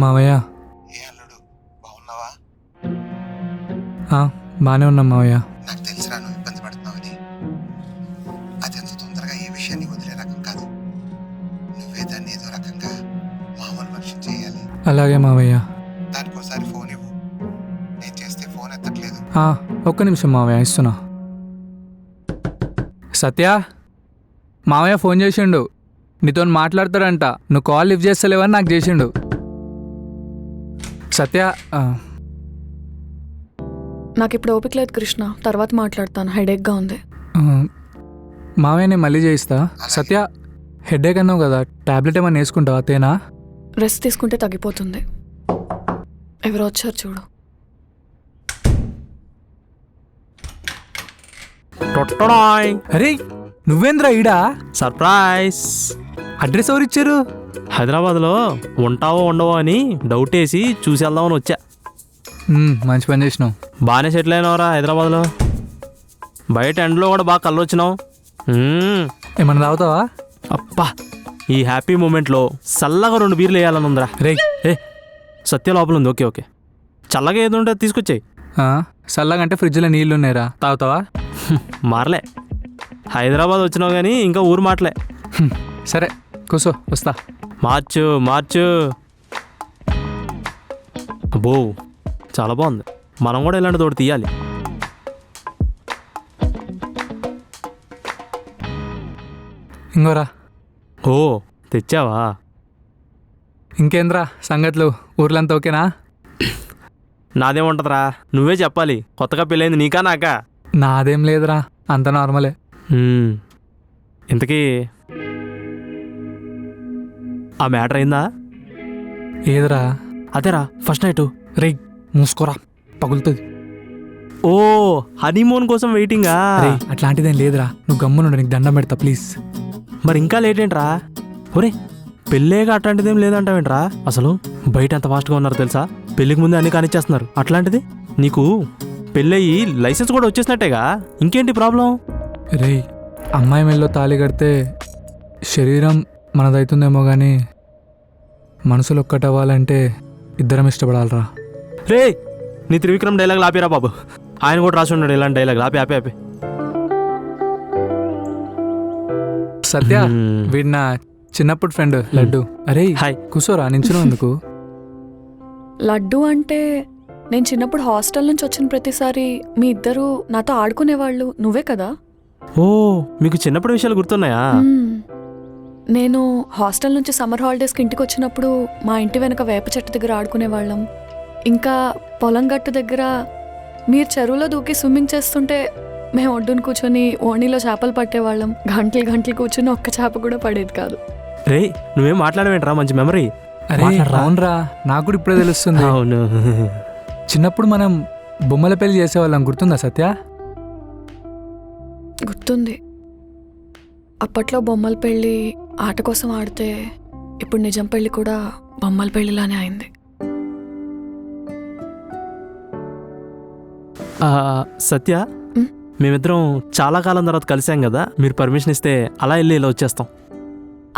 మావయ్య. ఏ అల్లుడు, బాగున్నావా? బాగానే ఉన్నాం మావయ్య. నాకు తెలిసిరా నువ్వు ఇబ్బంది పడుతున్నావని. అది అంత తొందరగా ఏ విషయాన్ని వదిలే రకం కాదు. నువ్వే దాన్ని ఏదో రకంగా మామూలు మనిషిని చేయాలి. అలాగే మావయ్య. దానికోసారి ఫోన్ ఇవ్వు. నేను చేస్తే ఫోన్ ఎత్తట్లేదు. ఒక్క నిమిషం మావయ్య, ఇస్తున్నా. సత్య, మావయ్య ఫోన్ చేసిండు, నీతో మాట్లాడతాడంట. నువ్వు కాల్ లిఫ్ట్ చేస్తలేవని నాకు చేసిండు. సత్య, నాకు ఇప్పుడు ఓపిక లేదు కృష్ణ, తర్వాత మాట్లాడతాను. హెడేక్గా ఉంది. మావయ్య నేను మళ్ళీ చేయిస్తా. సత్య, హెడేక్ అన్నావు కదా, టాబ్లెట్ ఏమైనా వేసుకుంటావా? తేనా? రెస్ట్ తీసుకుంటే తగ్గిపోతుంది. ఎవరో వచ్చారు చూడు. అరే నువ్వేంద్రా ఈడా? సర్ప్రైజ్. అడ్రస్ ఎవరు ఇచ్చారు? హైదరాబాద్లో ఉంటావో ఉండవో అని డౌట్ వేసి చూసి వెళ్దామని వచ్చా. మంచి పని చేసినావు. బాగానే సెటిల్ అయినవరా హైదరాబాద్లో. బయట ఎండలో కూడా బాగా కళ్ళు వచ్చినావు. ఏమన్నా తాగుతావా? అప్పా, ఈ హ్యాపీ మూమెంట్లో చల్లగా 2 బీర్లు వేయాలని ఉందిరా. రే సత్య లోపల ఉంది. ఓకే ఓకే, చల్లగా ఏదో ఉంటే తీసుకొచ్చాయి. చల్లగా అంటే ఫ్రిడ్జ్లో నీళ్ళు ఉన్నాయిరా, తాగుతావా? మారలే, హైదరాబాద్ వచ్చినావు కానీ ఇంకా ఊరు మాటలే. సరే కూసో, వస్తా. మార్చు మార్చు. అబ్బో చాలా బాగుంది. మనం కూడా ఇలాంటి తోటి తీయాలి. ఇంకోరా. ఓ తెచ్చావా? ఇంకేంద్రా సంగతులు? ఊర్లంతా ఓకేనా? నాదేముంటుందిరా, నువ్వే చెప్పాలి. కొత్తగా పెళ్ళైంది నీకా నాకా? నాదేం లేదురా, అంత నార్మలే. ఇంతకీ ఆ మ్యాటర్ అయిందా? ఏదిరా? అదేరా ఫస్ట్ నైట్. రే మూసుకోరా, పగులుతుంది. ఓ హనీమూన్ కోసం వెయిటింగా? అట్లాంటిదేం లేదురా, నువ్వు గమ్మునుండు, నీకు దండం పెడతా ప్లీజ్. మరి ఇంకా లేట్ ఏంట్రా? ఒరే పెళ్ళేగా అట్లాంటిదేం లేదంటావేంట్రా? అసలు బయట ఎంత ఫాస్ట్గా ఉన్నారు తెలుసా? పెళ్ళికి ముందే అన్ని కానిచ్చేస్తున్నారు. అట్లాంటిది నీకు పెళ్ళయి లైసెన్స్ కూడా వచ్చేసినట్టేగా, ఇంకేంటి ప్రాబ్లం? రే అమ్మాయి మెల్లో తాళి కడితే శరీరం మనదవుతుందేమో కానీ మనసులు ఒక్కటవ్వాలంటే ఇద్దరం ఇష్టపడాలరా. రే నీ త్రివిక్రమ్ డైలాగ్ ఆపిరా బాబు. ఆయన కూడా రాసి ఉన్నాడు ఇలాంటి డైలాగ్. ఆపి ఆపి ఆపి. సత్య, వీడు నా చిన్నప్పుడు ఫ్రెండ్ లడ్డు. అరే హాయ్. కూసోరా, నించును ఎందుకు? లడ్డు అంటే నేను చిన్నప్పుడు హాస్టల్ నుంచి వచ్చిన ప్రతిసారి మీ ఇద్దరు నాతో ఆడుకునేవాళ్ళు నువ్వే కదా? ఓ మీకు చిన్నప్పుడు విషయాలు గుర్తున్నాయా? నేను హాస్టల్ నుంచి సమ్మర్ హాలిడేస్కి ఇంటికి వచ్చినప్పుడు మా ఇంటి వెనక వేప చెట్టు దగ్గర ఆడుకునేవాళ్ళం. ఇంకా పొలం గట్టు దగ్గర మీరు చెరువులో దూకి స్విమ్మింగ్ చేస్తుంటే మేము ఒడ్డును కూర్చొని ఓణీలో చేపలు పట్టేవాళ్ళం. గంటలు కూర్చొని ఒక్క చేప కూడా పడేది కాదు. రే నువ్వేం మాట్లాడవేంట్రా, మంచి మెమరీ. అరే అవునరా, నాకు కూడా ఇప్పుడే తెలుస్తుంది. అవును, చిన్నప్పుడు మనం బొమ్మల పెళ్లి చేసేవాళ్ళం, గుర్తుందా సత్య? గుర్తుంది. అప్పట్లో బొమ్మల పెళ్ళి ఆట కోసం ఆడితే ఇప్పుడు నిజం పెళ్ళి కూడా బొమ్మల పెళ్ళిలానే అయింది. సత్య, మేమిద్దరం చాలా కాలం తర్వాత కలిసాం కదా, మీరు పర్మిషన్ ఇస్తే అలా వెళ్ళి ఇలా వచ్చేస్తాం.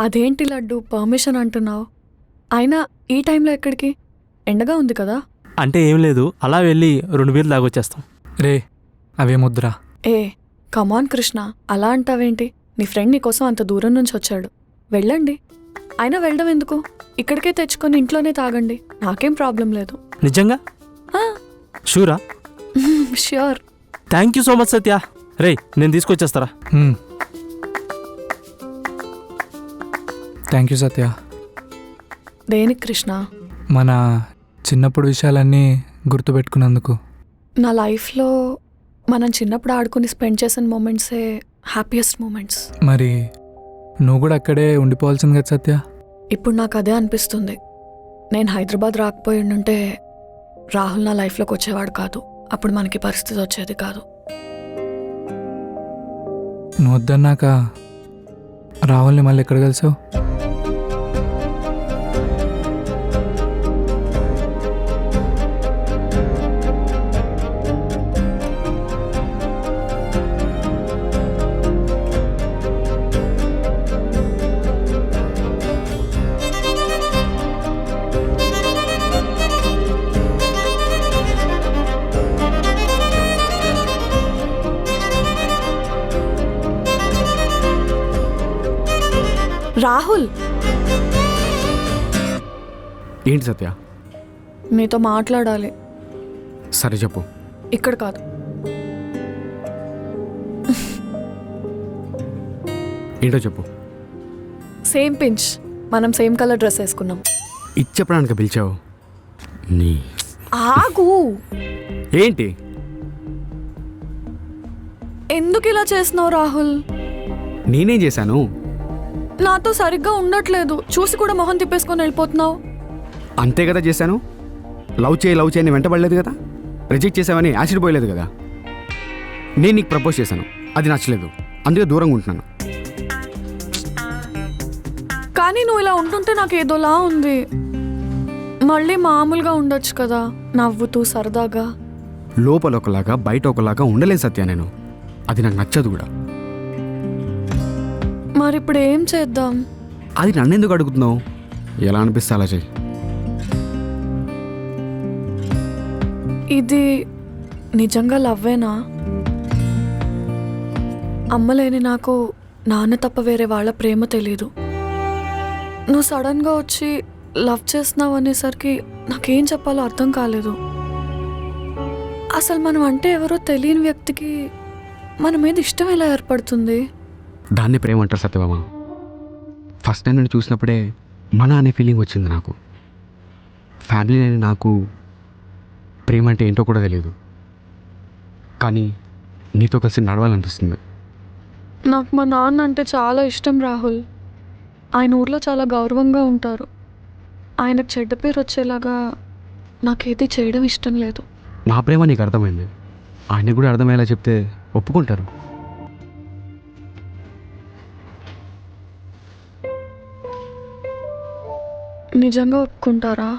అదేంటి లడ్డు పర్మిషన్ అంటున్నావు? అయినా ఈ టైంలో ఎక్కడికి? ఎండగా ఉంది కదా. అంటే ఏం లేదు, అలా వెళ్ళి 2 బీర్లు తాగొచ్చేస్తాం. రే అవేమొద్దురా. ఏ కమాన్ కృష్ణ, అలా అంటావేంటి? నీ ఫ్రెండ్ నీకోసం అంత దూరం నుంచి వచ్చాడు. వెళ్ళండి. అయినా వెళ్ళడం ఎందుకు? ఇక్కడికే తెచ్చుకొని ఇంట్లోనే తాగండి, నాకేం ప్రాబ్లం లేదు. నిజంగా? షూరా? Sure. Thank you so much Satya. రే నేను తీసుకొచ్చేస్తారా? థ్యాంక్ యూ సత్య. దేనికి కృష్ణ? మన చిన్నప్పుడు విషయాలన్నీ గుర్తుపెట్టుకున్నందుకు. నా లైఫ్లో మనం చిన్నప్పుడు ఆడుకుని స్పెండ్ చేసిన మూమెంట్సే హ్యాపీయెస్ట్ మూమెంట్స్. మరి నువ్వు కూడా అక్కడే ఉండిపోవాల్సింది కదా సత్య? ఇప్పుడు నాకు అదే అనిపిస్తుంది. నేను హైదరాబాద్ రాకపోయి ఉండుంటే రాహుల్ నా లైఫ్లోకి వచ్చేవాడు కాదు. అప్పుడు మనకి పరిస్థితి వచ్చేది కాదు. నువ్వు వద్దన్నాక రాహుల్ని మళ్ళీ ఎక్కడ కలిసావు? రాహుల్, ఏంటి సత్య? మీతో మాట్లాడాలి. సరే చెప్పు. ఇక్కడ కాదు. ఏంటో చెప్పు. సేమ్ పించ్, మనం సేమ్ కలర్ డ్రెస్ వేసుకున్నాం. ఇది చెప్పడానికి పిలిచావు? నీ ఆగు. ఏంటి? ఎందుకు ఇలా చేస్తున్నావు రాహుల్? నేనేం చేశాను? నాతో సరిగ్గా ఉండట్లేదు. చూసి కూడా మొహం తిప్పేసుకొని వెళ్ళిపోతున్నావు. అంతే కదా చేశాను. లవ్ చేయని వెంటబడలేదు కదా. రిజెక్ట్ చేసావని యాసిడ్ పోయలేదు కదా. నేను నీకు ప్రపోజ్ చేశాను, అది నచ్చలేదు, అందుకే దూరంగా ఉంటున్నాను. కానీ నువ్వు ఇలా ఉంటుంటే నాకు ఏదోలా ఉంది. మళ్ళీ మామూలుగా ఉండొచ్చు కదా, నవ్వుతూ సరదాగా. లోపల ఒకలాగా బయట ఒకలాగా ఉండలేను సత్య నేను. అది నాకు నచ్చదు కూడా. మరి ఇప్పుడు ఏం చేద్దాం? అది నన్నెందుకు అడుగుతున్నావు? ఎలా అనిపిస్తే అలా చెయ్యి. ఇది నిజంగా లవ్వేనా? అమ్మలేని నాకు నాన్న తప్ప వేరే వాళ్ళ ప్రేమ తెలీదు. నువ్వు సడన్గా వచ్చి లవ్ చేస్తున్నావు అనేసరికి నాకేం చెప్పాలో అర్థం కాలేదు. అసలు మనం అంటే ఎవరో తెలియని వ్యక్తికి మన మీద ఇష్టం ఎలా ఏర్పడుతుంది? దాన్ని ప్రేమ అంటారు సత్యభామ. ఫస్ట్ టైం నేను చూసినప్పుడే మన అనే ఫీలింగ్ వచ్చింది నాకు. ఫ్యామిలీ అని నాకు ప్రేమ అంటే ఏంటో కూడా తెలియదు, కానీ నీతో కలిసి నడవాలనిపిస్తుంది. నాకు మా నాన్న అంటే చాలా ఇష్టం రాహుల్. ఆయన ఊర్లో చాలా గౌరవంగా ఉంటారు. ఆయనకు చెడ్డ పేరు వచ్చేలాగా నాకేది చేయడం ఇష్టం లేదు. నా ప్రేమ నీకు అర్థమైంది, ఆయనకు కూడా అర్థమయ్యేలా చెప్తే ఒప్పుకుంటారు. నిజంగా ఒప్పుకుంటారా?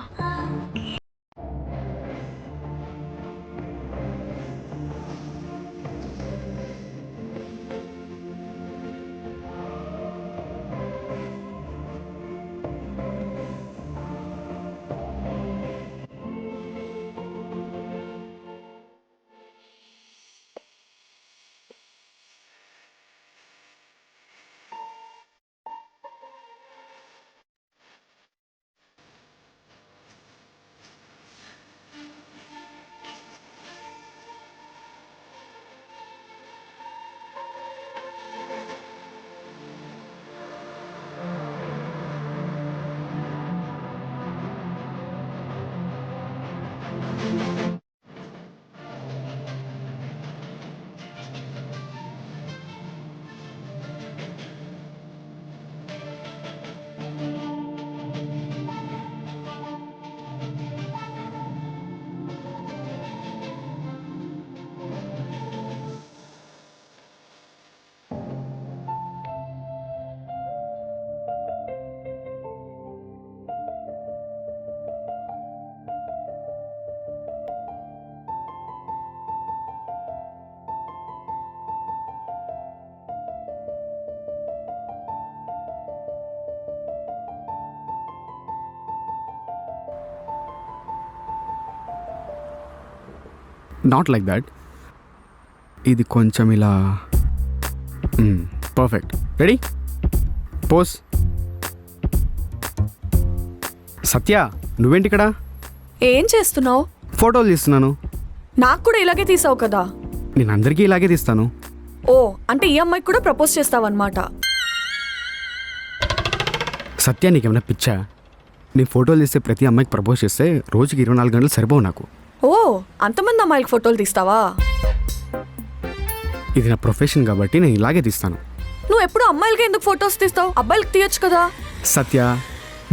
Not like that. ఇది కొంచెం ఇలా. పర్ఫెక్ట్. రెడీ? పోస్. సత్య, నువ్వేంటి ఇక్కడ? ఏం చేస్తున్నావు? ఫోటోలు తీస్తున్నాను. నాకు కూడా ఇలాగే తీసావు కదా. నేను అందరికీ ఇలాగే తీస్తాను. ఓ, అంటే ఈ అమ్మాయికి కూడా ప్రపోజ్ చేస్తావన్నమాట. సత్య, నీకేమైనా పిచ్చా? నేను ఫోటోలు తీస్తే ప్రతి అమ్మాయికి ప్రపోజ్ చేస్తే రోజుకి 24 గంటలు సరిపోవు నాకు. ఓ, అంతమంది అమ్మాయిలకు ఫోటోలు తీస్తావా? ఇది నా ప్రొఫెషన్ కాబట్టి నేను ఇలాగే తీస్తాను. నువ్వు ఎప్పుడు అమ్మాయిలకి ఎందుకు ఫొటోస్ తీస్తావు? అబ్బాయిలకి తీయొచ్చు కదా. సత్య,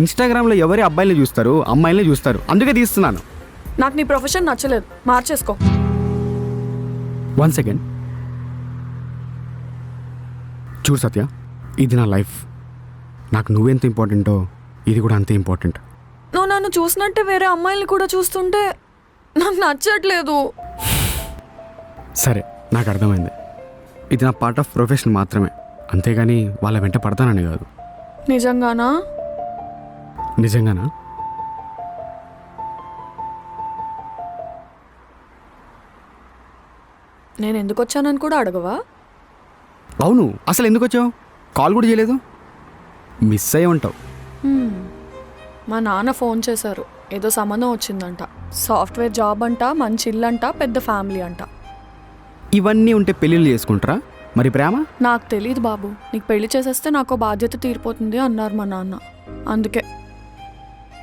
ఇన్స్టాగ్రామ్లో ఎవరి అబ్బాయిలే చూస్తారు, అమ్మాయిలే చూస్తారు, అందుకే తీస్తున్నాను. నాకు నీ ప్రొఫెషన్ నచ్చలేదు, మార్చేసుకో. 1 సెకండ్. చూడు సత్య, ఇది నా లైఫ్. నాకు నువ్వెంత ఇంపార్టెంటో ఇది కూడా అంతే ఇంపార్టెంట్. నువ్వు నన్ను చూసినట్టే వేరే అమ్మాయిల్ని కూడా చూస్తుంటే నాకు నచ్చట్లేదు. సరే, నాకు అర్థమైంది. ఇది నా పార్ట్ ఆఫ్ ప్రొఫెషన్ మాత్రమే, అంతేగాని వాళ్ళ వెంట పడతానని కాదు. నిజంగానా? నిజంగానా? నేను ఎందుకు వచ్చానని కూడా అడగవా? అవును, అసలు ఎందుకు వచ్చావు? కాల్ కూడా చేయలేదు. మిస్ అయి ఉంటావు. హ్మ్. మా నాన్న ఫోన్ చేశారు, ఏదో సంబంధం వచ్చిందంట. సాఫ్ట్వేర్ జాబ్ అంట, మంచి ఇల్లు అంట, పెద్ద ఫ్యామిలీ అంట. ఇవన్నీ ఉంటే పెళ్ళిళ్ళు చేసుకుంటారా? మరి ప్రేమ? నాకు తెలియదు బాబు, నీకు పెళ్లి చేసేస్తే నాకు బాధ్యత తీరిపోతుంది అన్నారు మా నాన్న. అందుకే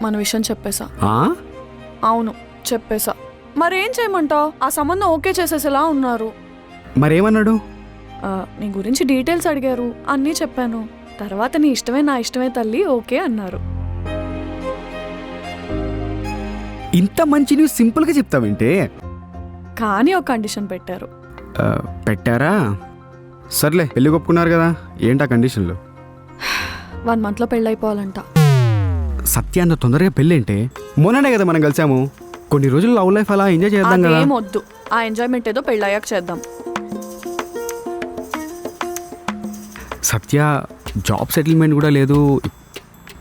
మన విషయం చెప్పేశా. ఆ? అవును, చెప్పేశా. మరేం చేయమంటావు? ఆ సంబంధం ఓకే చేసేసేలా ఉన్నారు. మరేమన్నాడు? నీ గురించి డీటెయిల్స్ అడిగారు, అన్నీ చెప్పాను. తర్వాత నీ ఇష్టమే నా ఇష్టమే తల్లి ఓకే అన్నారు. ఇంత మంచి న్యూస్ సింపుల్గా చెప్తావేంటే? కానీ ఒక కండిషన్ పెట్టారు. పెట్టారా? సర్లే, పెళ్ళి ఒప్పుకున్నారు కదా, ఏంటా కండిషన్లు? 1 monthలో పెళ్ళైపోవాలంట. సత్య అంత తొందరగా పెళ్ళేంటే? మొన్ననే కదా మనం కలిసాము. కొన్ని రోజులు లవ్ లైఫ్ అలా ఎంజాయ్ చేద్దాం కదా. అదేం వద్దు, ఆ ఎంజాయ్మెంట్ ఏదో పెళ్ళయ్యాక చేద్దాం. సత్య జాబ్ సెటిల్మెంట్ కూడా లేదు,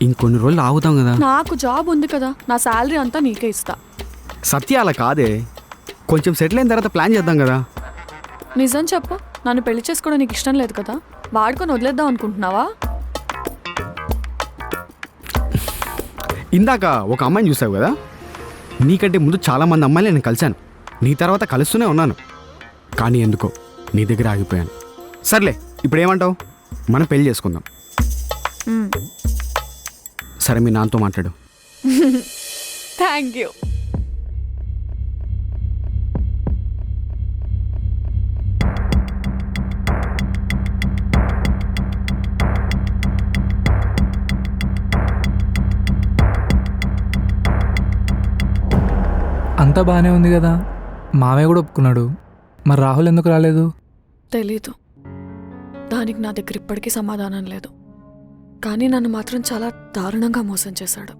ఇంకొన్ని రోజులు ఆగుతాం కదా. నాకు జాబ్ ఉంది కదా, నా శాలరీ అంతా నీకే ఇస్తా. సత్య అలా కాదే, కొంచెం సెటిల్ అయిన తర్వాత ప్లాన్ చేద్దాం కదా. నిజం చెప్పు, నన్ను పెళ్లి చేసుకోవడం నీకు ఇష్టం లేదు కదా? వాడుకొని వదిలేద్దాం అనుకుంటున్నావా? ఇందాక ఒక అమ్మాయిని చూసావు కదా, నీకంటే ముందు చాలామంది అమ్మాయిలు నేను కలిశాను, నీ తర్వాత కలుస్తూనే ఉన్నాను. కానీ ఎందుకో నీ దగ్గర ఆగిపోయాను. సర్లే, ఇప్పుడు ఏమంటావు? మనం పెళ్లి చేసుకుందాం. సరే, మీ నాన్నతో మాట్లాడు. Thank you. అంతా బాగానే ఉంది కదా, మామయ్య కూడా ఒప్పుకున్నాడు. మరి రాహుల్ ఎందుకు రాలేదు? తెలీదు, దానికి నా దగ్గర ఇప్పటికీ సమాధానం లేదు. కానీ నన్ను మాత్రం చాలా దారుణంగా మోసం చేశాడు.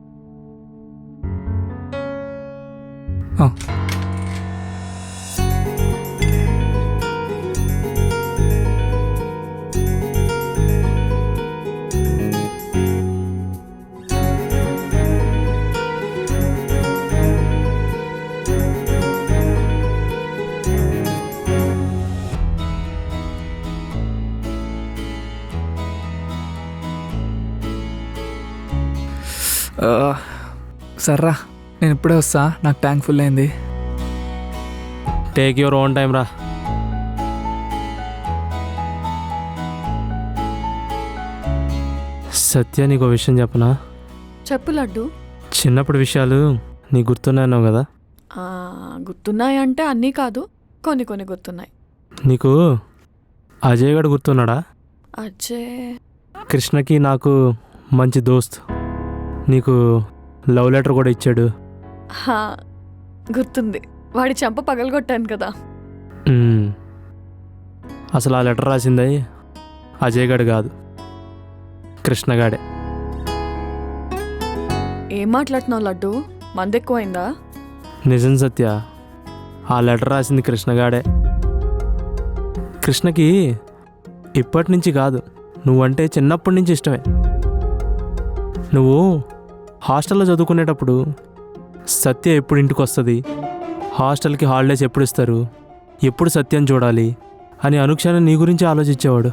ఆ, సర్రా, నేను ఇప్పుడే వస్తా, నాకు ట్యాంక్ ఫుల్ అయింది. టేక్ యువర్ ఓన్ టైం రా. సత్య, నీకు విషయం చెప్పనా? చెప్పు లడ్డు. చిన్నప్పుడు విషయాలు నీకు గుర్తున్నాయన్నావు కదా. గుర్తున్నాయంటే అన్నీ కాదు, కొన్ని కొన్ని గుర్తున్నాయి. నీకు అజయ్ గడు గుర్తున్నాడా? అజయ్ కృష్ణకి నాకు మంచి దోస్త్. నీకు లవ్ లెటర్ కూడా ఇచ్చాడు. గుర్తుంది, వాడి చెంప పగలగొట్టాను కదా. అసలు ఆ లెటర్ రాసింది అజయ్ గడు కాదు, కృష్ణగాడే. ఏం మాట్లాడుతున్నావు లడ్డు? మందెక్కువైందా? నిజం సత్య, ఆ లెటర్ రాసింది కృష్ణగాడే. కృష్ణకి ఇప్పటి నుంచి కాదు, నువ్వంటే చిన్నప్పటి నుంచి ఇష్టమే. నువ్వు హాస్టల్లో చదువుకునేటప్పుడు సత్య ఎప్పుడు ఇంటికి వస్తుంది, హాస్టల్కి హాలిడేస్ ఎప్పుడు ఇస్తారు, ఎప్పుడు సత్యం చూడాలి అని అనుక్షణం నీ గురించి ఆలోచించేవాడు.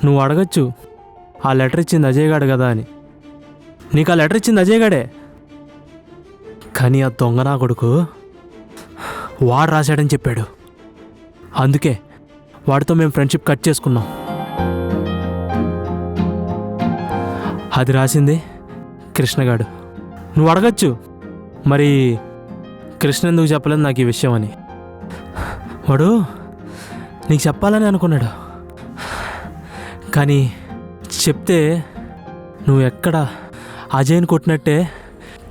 నువ్వు అడగచ్చు, ఆ లెటర్ ఇచ్చింది అజయ్ గాడు కదా అని. నీకు ఆ లెటర్ ఇచ్చింది అజయ్ గాడే, కానీ ఆ దొంగ నా కొడుకు వాడు రాశాడని చెప్పాడు. అందుకే వాడితో మేము ఫ్రెండ్షిప్ కట్ చేసుకున్నాం. అది రాసింది కృష్ణగాడు. నువ్వు అడగచ్చు, మరి కృష్ణ ఎందుకు చెప్పలేదు నాకు ఈ విషయం అని. వాడు నీకు చెప్పాలని అనుకున్నాడు, కానీ చెప్తే నువ్వు ఎక్కడ అజయ్ని కొట్టినట్టే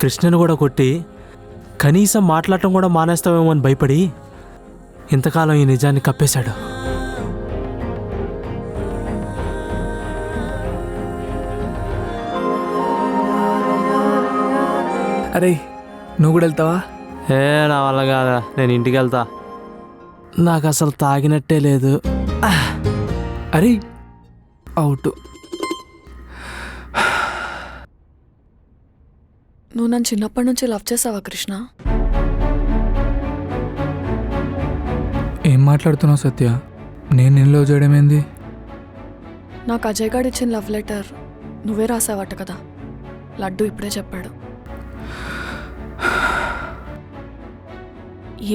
కృష్ణను కూడా కొట్టి కనీసం మాట్లాడటం కూడా మానేస్తావేమో అని భయపడి ఇంతకాలం ఈ నిజాన్ని కప్పేశాడు. అరే, నువ్వు కూడా వెళ్తావా? నా వల్ల కాదా, నేను ఇంటికి వెళ్తా. నాకు అసలు తాగినట్టే లేదు. అరే, అవుట్. నువ్వు నన్ను చిన్నప్పటి నుంచి లవ్ చేసావా కృష్ణ? ఏం మాట్లాడుతున్నావు సత్య? నేను లవ్ చేయడం ఏంది? నాకు అజయ్ గారు ఇచ్చిన లవ్ లెటర్ నువ్వే రాసావట కదా. లడ్డు ఇప్పుడే చెప్పాడు.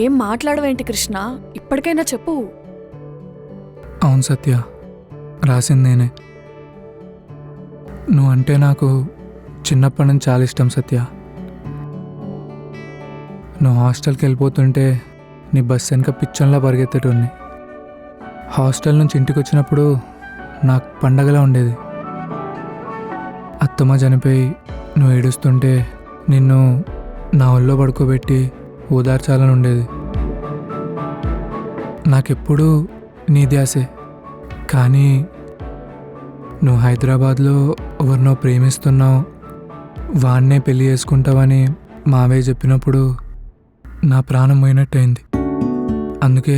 ఏం మాట్లాడవేంటి కృష్ణ? ఇప్పటికైనా చెప్పు. అవును సత్య, రాసింది నేనే. నువ్వంటే నాకు చిన్నప్పటి నుంచి చాలా ఇష్టం సత్య. నువ్వు హాస్టల్కి వెళ్ళిపోతుంటే నీ బస్ వెనక పిచ్చంలా పరిగెత్తేటోడిని. హాస్టల్ నుంచి ఇంటికి వచ్చినప్పుడు నాకు పండగలా ఉండేది. అత్తమ్మ చనిపోయి నువ్వు ఏడుస్తుంటే నిన్ను నా ఒళ్ళో పడుకోబెట్టి ఓదార్చాలని ఉండేది. నాకెప్పుడూ నీ ధ్యాసే. కానీ నువ్వు హైదరాబాద్లో ఎవరినో ప్రేమిస్తున్నావు, వాన్నే పెళ్లి చేసుకుంటావని మావయ్య చెప్పినప్పుడు నా ప్రాణం పోయినట్టయింది. అందుకే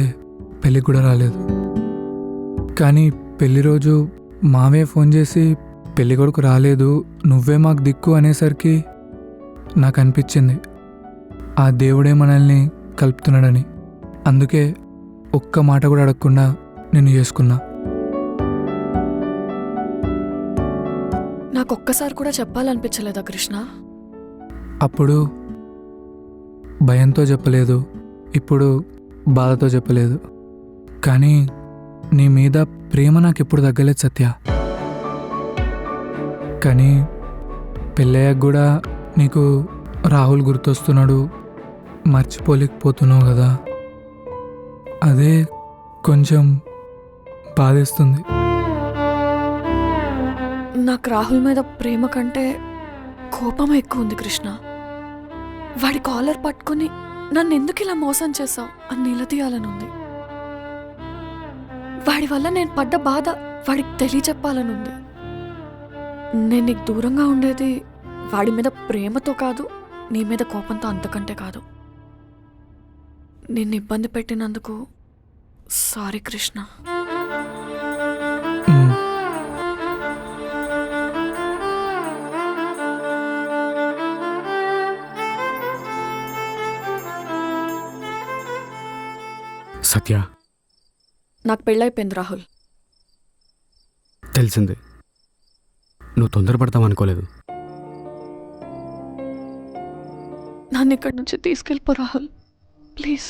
పెళ్ళికి కూడా రాలేదు. కానీ పెళ్లి రోజు మావయ్య ఫోన్ చేసి పెళ్లి కొడుకు రాలేదు, నువ్వే మాకు దిక్కు అనేసరికి నాకు అనిపించింది ఆ దేవుడే మనల్ని కలుపుతున్నాడని. అందుకే ఒక్క మాట కూడా అడగకుండా నిన్ను చేసుకున్నా. నాకొక్కసారి కూడా చెప్పాలనిపించలేదా కృష్ణ? అప్పుడు భయంతో చెప్పలేదు, ఇప్పుడు బాధతో చెప్పలేదు. కానీ నీ మీద ప్రేమ నాకు ఎప్పుడు తగ్గలేదు సత్య. కానీ పెళ్ళయ్యాక కూడా నీకు రాహుల్ గుర్తొస్తున్నాడు, మర్చిపోలేకపోతున్నావు కదా, అదే కొంచెం బాధేస్తుంది. నాకు రాహుల్ మీద ప్రేమ కంటే కోపం ఎక్కువ ఉంది కృష్ణ. వాడి కాలర్ పట్టుకుని నన్ను ఎందుకు ఇలా మోసం చేశావు అని నిలదీయాలనుంది. వాడి వల్ల నేను పడ్డ బాధ వాడికి తెలియచెప్పాలనుంది. నేను నీకు దూరంగా ఉండేది వాడి మీద ప్రేమతో కాదు, నీ మీద కోపంతో, అంతకంటే కాదు. నిన్ను ఇబ్బంది పెట్టినందుకు సారీ కృష్ణ. ఉమ్. సత్య, నాకు పెళ్ళైపోయింది రాహుల్. తెలిసింది. నువ్వు తొందరపడతావు అనుకోలేదు. నన్ను ఇక్కడి నుంచి తీసుకెళ్ళిపో రాహుల్, ప్లీజ్.